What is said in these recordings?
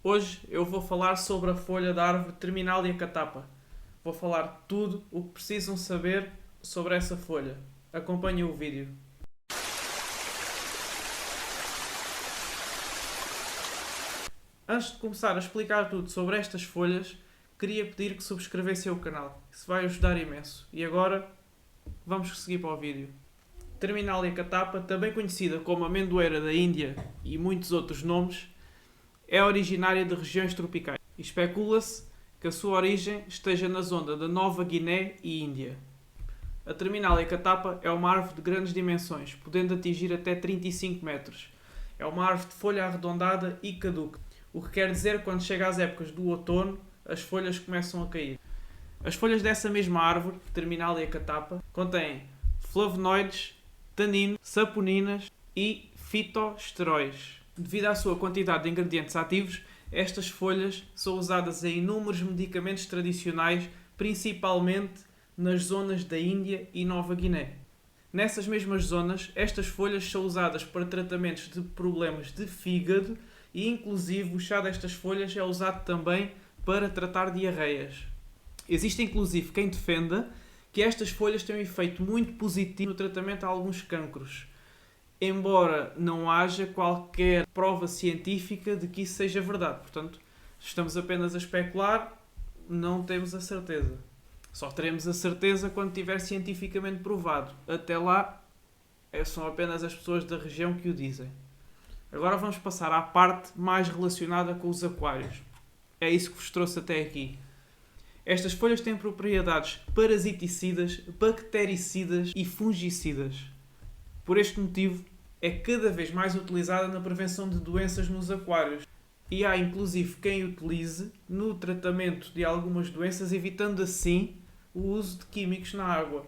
Hoje eu vou falar sobre a folha da árvore Terminalia catapa. Vou falar tudo o que precisam saber sobre essa folha. Acompanhem o vídeo. Antes de começar a explicar tudo sobre estas folhas, queria pedir que subscrevessem o canal. Isso vai ajudar imenso. E agora, vamos seguir para o vídeo. Terminalia catapa, também conhecida como amendoeira da Índia e muitos outros nomes, é originária de regiões tropicais e especula-se que a sua origem esteja na zona da Nova Guiné e Índia. A Terminalia catapa é uma árvore de grandes dimensões, podendo atingir até 35 metros. É uma árvore de folha arredondada e caduca, o que quer dizer que quando chega às épocas do outono, as folhas começam a cair. As folhas dessa mesma árvore, Terminalia catapa, contêm flavonoides, taninos, saponinas e fitoesteróis. Devido à sua quantidade de ingredientes ativos, estas folhas são usadas em inúmeros medicamentos tradicionais, principalmente nas zonas da Índia e Nova Guiné. Nessas mesmas zonas, estas folhas são usadas para tratamentos de problemas de fígado e, inclusive, o chá destas folhas é usado também para tratar diarreias. Existe, inclusive, quem defenda que estas folhas têm um efeito muito positivo no tratamento a alguns cancros, embora não haja qualquer prova científica de que isso seja verdade. Portanto, estamos apenas a especular, não temos a certeza. Só teremos a certeza quando estiver cientificamente provado. Até lá, são apenas as pessoas da região que o dizem. Agora vamos passar à parte mais relacionada com os aquários. É isso que vos trouxe até aqui. Estas folhas têm propriedades parasiticidas, bactericidas e fungicidas. Por este motivo, é cada vez mais utilizada na prevenção de doenças nos aquários. E há inclusive quem utilize no tratamento de algumas doenças, evitando assim o uso de químicos na água.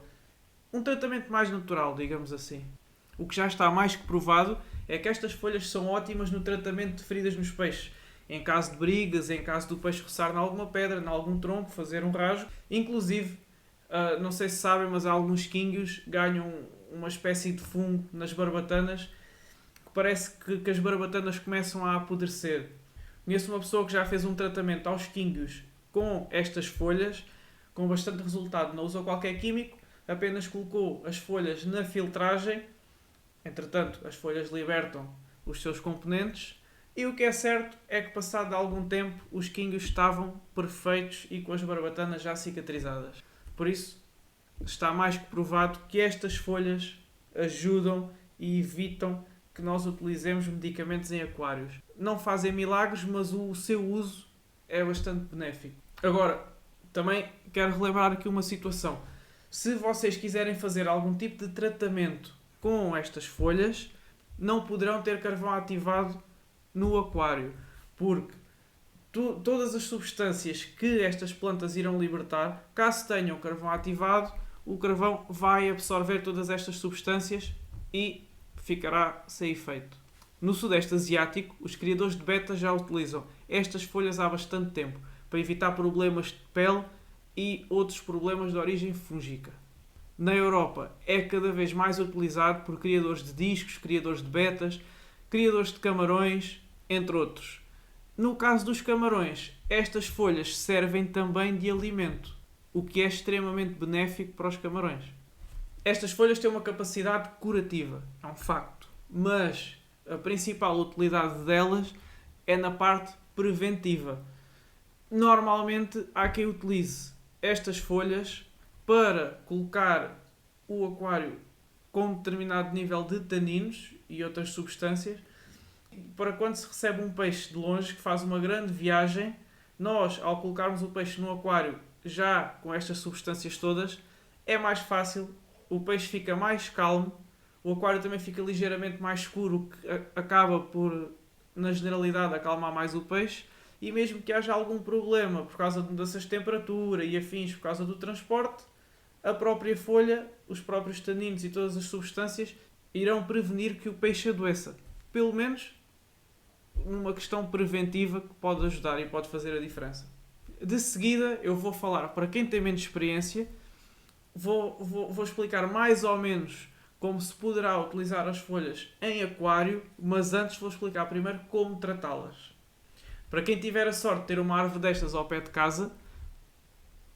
Um tratamento mais natural, digamos assim. O que já está mais que provado é que estas folhas são ótimas no tratamento de feridas nos peixes. Em caso de brigas, em caso do peixe roçar em alguma pedra, em algum tronco, fazer um rasgo. Inclusive, não sei se sabem, mas alguns quinguios ganham uma espécie de fungo nas barbatanas que parece que as barbatanas começam a apodrecer. Conheço uma pessoa que já fez um tratamento aos quinguios com estas folhas, com bastante resultado. Não usou qualquer químico, apenas colocou as folhas na filtragem. Entretanto, as folhas libertam os seus componentes. E o que é certo é que, passado algum tempo, os quinguios estavam perfeitos e com as barbatanas já cicatrizadas. Por isso, está mais que provado que estas folhas ajudam e evitam que nós utilizemos medicamentos em aquários. Não fazem milagres, mas o seu uso é bastante benéfico. Agora, também quero relembrar aqui uma situação. Se vocês quiserem fazer algum tipo de tratamento com estas folhas, não poderão ter carvão ativado no aquário, porque todas as substâncias que estas plantas irão libertar, caso tenham carvão ativado, o carvão vai absorver todas estas substâncias e ficará sem efeito. No Sudeste Asiático, os criadores de beta já utilizam estas folhas há bastante tempo, para evitar problemas de pele e outros problemas de origem fúngica. Na Europa é cada vez mais utilizado por criadores de discos, criadores de betas, criadores de camarões, entre outros. No caso dos camarões, estas folhas servem também de alimento, o que é extremamente benéfico para os camarões. Estas folhas têm uma capacidade curativa, é um facto, mas a principal utilidade delas é na parte preventiva. Normalmente há quem utilize estas folhas para colocar o aquário com determinado nível de taninos e outras substâncias, para quando se recebe um peixe de longe que faz uma grande viagem, nós, ao colocarmos o peixe no aquário já com estas substâncias todas, é mais fácil, o peixe fica mais calmo, o aquário também fica ligeiramente mais escuro, o que acaba por, na generalidade, acalmar mais o peixe, e mesmo que haja algum problema por causa de mudanças de temperatura e afins por causa do transporte, a própria folha, os próprios taninos e todas as substâncias irão prevenir que o peixe adoeça. Pelo menos numa questão preventiva que pode ajudar e pode fazer a diferença. De seguida eu vou falar, para quem tem menos experiência, vou explicar mais ou menos como se poderá utilizar as folhas em aquário, mas antes vou explicar primeiro como tratá-las. Para quem tiver a sorte de ter uma árvore destas ao pé de casa,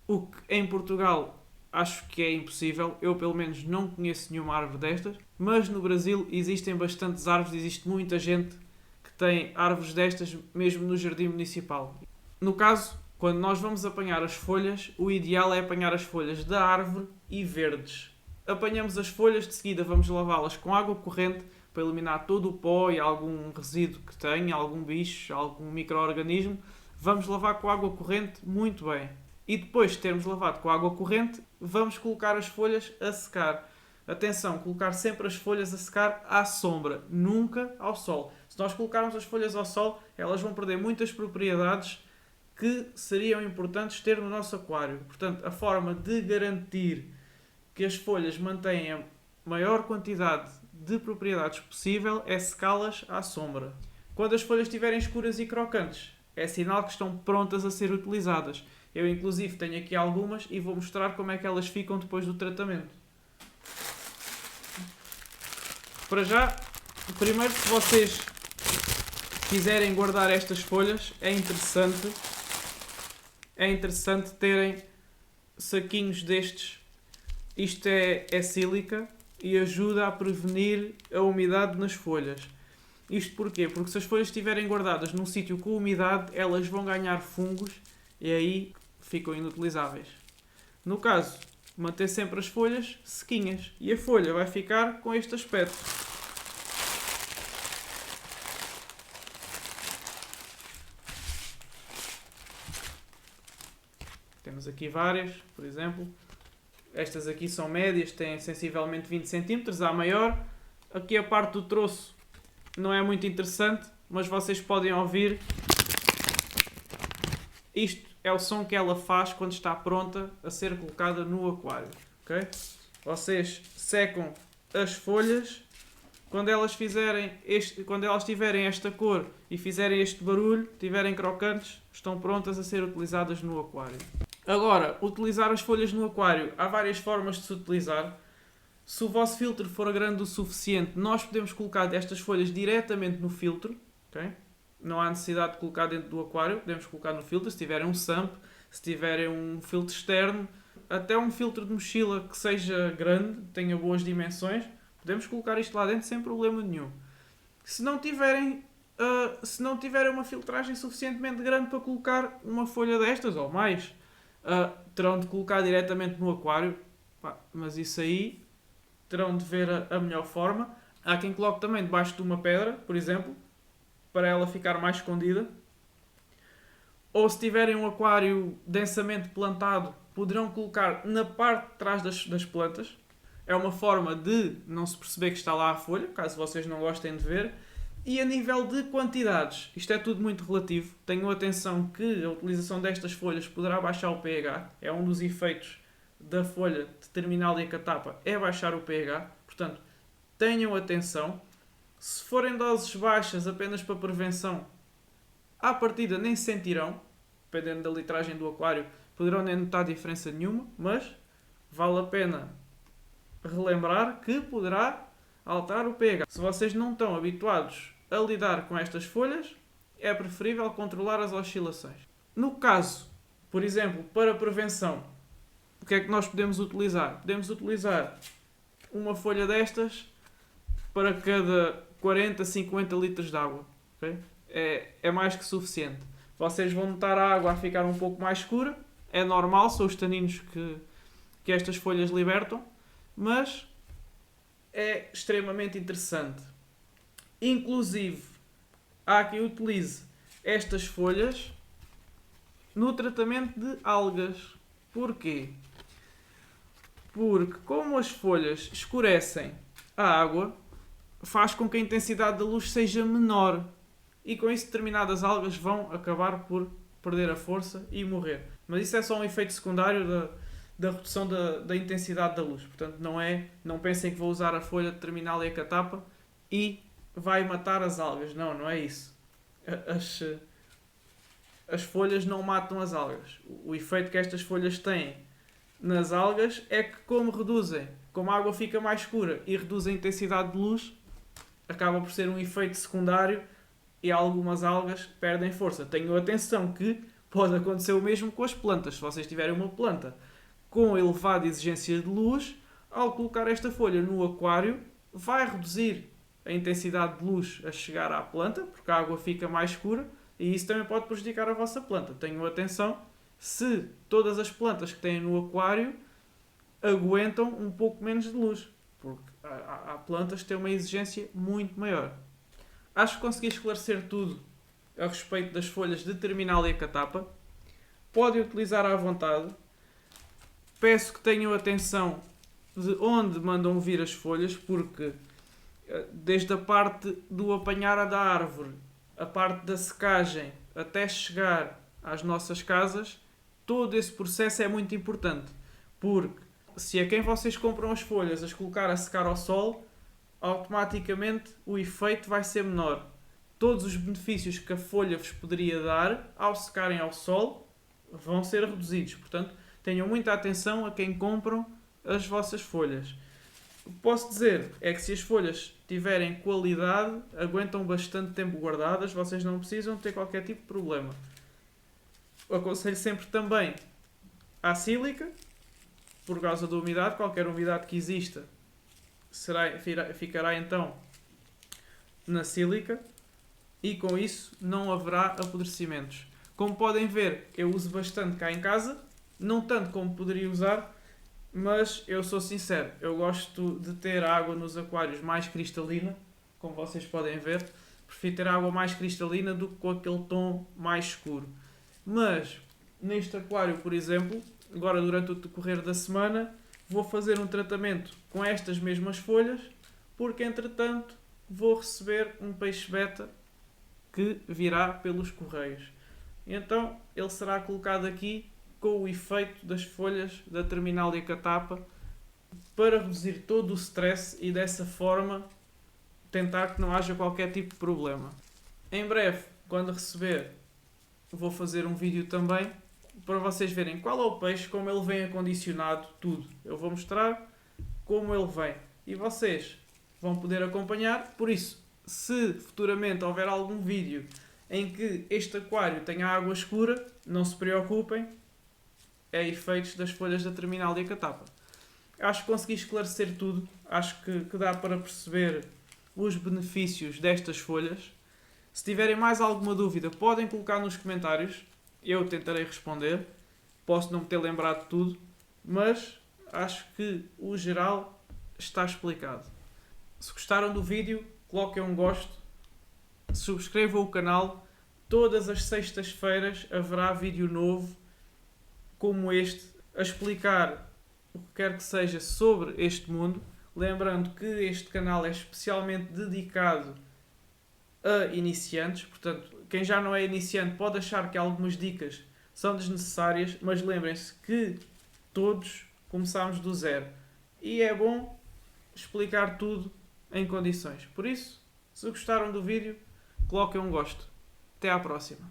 o que em Portugal acho que é impossível, eu pelo menos não conheço nenhuma árvore destas, mas no Brasil existem bastantes árvores, existe muita gente que tem árvores destas mesmo no jardim municipal. No caso, quando nós vamos apanhar as folhas, o ideal é apanhar as folhas da árvore e verdes. Apanhamos as folhas, de seguida vamos lavá-las com água corrente para eliminar todo o pó e algum resíduo que tenha, algum bicho, algum micro-organismo. Vamos lavar com água corrente muito bem. E depois de termos lavado com água corrente, vamos colocar as folhas a secar. Atenção, colocar sempre as folhas a secar à sombra, nunca ao sol. Se nós colocarmos as folhas ao sol, elas vão perder muitas propriedades que seriam importantes ter no nosso aquário. Portanto, a forma de garantir que as folhas mantêm a maior quantidade de propriedades possível é secá-las à sombra. Quando as folhas estiverem escuras e crocantes, é sinal que estão prontas a ser utilizadas. Eu, inclusive, tenho aqui algumas e vou mostrar como é que elas ficam depois do tratamento. Para já, primeiro, se vocês quiserem guardar estas folhas, é interessante terem saquinhos destes. Isto é sílica e ajuda a prevenir a umidade nas folhas. Isto porquê? Porque se as folhas estiverem guardadas num sítio com umidade, elas vão ganhar fungos e aí ficam inutilizáveis. No caso, manter sempre as folhas sequinhas e a folha vai ficar com este aspecto. Temos aqui várias, por exemplo. Estas aqui são médias, têm sensivelmente 20 cm, a maior. Aqui a parte do troço não é muito interessante, mas vocês podem ouvir. Isto é o som que ela faz quando está pronta a ser colocada no aquário. Okay? Vocês secam as folhas. Quando elas tiverem esta cor e fizerem este barulho, tiverem crocantes, estão prontas a ser utilizadas no aquário. Agora, utilizar as folhas no aquário. Há várias formas de se utilizar. Se o vosso filtro for grande o suficiente, nós podemos colocar estas folhas diretamente no filtro. Okay? Não há necessidade de colocar dentro do aquário. Podemos colocar no filtro, se tiverem um SUMP, se tiverem um filtro externo, até um filtro de mochila que seja grande, tenha boas dimensões, podemos colocar isto lá dentro sem problema nenhum. Se não tiverem uma filtragem suficientemente grande para colocar uma folha destas ou mais, terão de colocar diretamente no aquário. Mas isso aí terão de ver a melhor forma. Há quem coloque também debaixo de uma pedra, por exemplo, para ela ficar mais escondida. Ou se tiverem um aquário densamente plantado, poderão colocar na parte de trás das plantas. É uma forma de não se perceber que está lá a folha, caso vocês não gostem de ver. E a nível de quantidades, isto é tudo muito relativo. Tenham atenção que a utilização destas folhas poderá baixar o pH. É um dos efeitos da folha de terminália catapa, é baixar o pH. Portanto, tenham atenção. Se forem doses baixas apenas para prevenção, à partida nem se sentirão. Dependendo da litragem do aquário, poderão nem notar diferença nenhuma. Mas vale a pena relembrar que poderá alterar o pH. Se vocês não estão habituados a lidar com estas folhas, é preferível controlar as oscilações. No caso, por exemplo, para prevenção, o que é que nós podemos utilizar? Podemos utilizar uma folha destas para cada 40, 50 litros de água. Okay? É mais que suficiente. Vocês vão notar a água a ficar um pouco mais escura. É normal, são os taninos que estas folhas libertam. Mas é extremamente interessante. Inclusive, há quem utilize estas folhas no tratamento de algas. Porquê? Porque como as folhas escurecem a água, faz com que a intensidade da luz seja menor. E com isso determinadas algas vão acabar por perder a força e morrer. Mas isso é só um efeito secundário da redução da intensidade da luz. Portanto, não pensem que vou usar a folha de terminália catapa e vai matar as algas. Não é isso. As folhas não matam as algas. O efeito que estas folhas têm nas algas é que como a água fica mais escura e reduz a intensidade de luz, acaba por ser um efeito secundário e algumas algas perdem força. Tenham atenção que pode acontecer o mesmo com as plantas. Se vocês tiverem uma planta com elevada exigência de luz, ao colocar esta folha no aquário, vai reduzir a intensidade de luz a chegar à planta, porque a água fica mais escura, e isso também pode prejudicar a vossa planta. Tenham atenção se todas as plantas que têm no aquário aguentam um pouco menos de luz, porque há plantas que têm uma exigência muito maior. Acho que consegui esclarecer tudo a respeito das folhas de terminalia catapa. Podem utilizar à vontade. Peço que tenham atenção de onde mandam vir as folhas, porque desde a parte do apanhar da árvore, a parte da secagem, até chegar às nossas casas, todo esse processo é muito importante, porque se a quem vocês compram as folhas as colocar a secar ao sol, automaticamente o efeito vai ser menor. Todos os benefícios que a folha vos poderia dar ao secarem ao sol vão ser reduzidos. Portanto, tenham muita atenção a quem compram as vossas folhas. O que posso dizer é que se as folhas tiverem qualidade, aguentam bastante tempo guardadas, vocês não precisam ter qualquer tipo de problema. Aconselho sempre também à sílica, por causa da umidade. Qualquer umidade que exista ficará então na sílica e com isso não haverá apodrecimentos. Como podem ver, eu uso bastante cá em casa, não tanto como poderia usar, mas eu sou sincero, eu gosto de ter a água nos aquários mais cristalina, como vocês podem ver, prefiro ter água mais cristalina do que com aquele tom mais escuro. Mas neste aquário, por exemplo, agora durante o decorrer da semana, vou fazer um tratamento com estas mesmas folhas, porque entretanto vou receber um peixe beta que virá pelos correios. Então ele será colocado aqui com o efeito das folhas da terminalia catapa para reduzir todo o stress e dessa forma tentar que não haja qualquer tipo de problema. Em breve, quando receber, vou fazer um vídeo também para vocês verem qual é o peixe, como ele vem acondicionado, tudo. Eu vou mostrar como ele vem e vocês vão poder acompanhar. Por isso, se futuramente houver algum vídeo em que este aquário tenha água escura, não se preocupem, é efeitos das folhas da terminalia catapa. Acho que consegui esclarecer tudo, acho que dá para perceber os benefícios destas folhas. Se tiverem mais alguma dúvida, podem colocar nos comentários, eu tentarei responder. Posso não me ter lembrado de tudo, mas acho que o geral está explicado. Se gostaram do vídeo, coloquem um gosto, subscrevam o canal. Todas as sextas-feiras haverá vídeo novo como este, a explicar o que quer que seja sobre este mundo. Lembrando que este canal é especialmente dedicado a iniciantes, portanto, quem já não é iniciante pode achar que algumas dicas são desnecessárias, mas lembrem-se que todos começamos do zero e é bom explicar tudo em condições. Por isso, se gostaram do vídeo, coloquem um gosto. Até à próxima.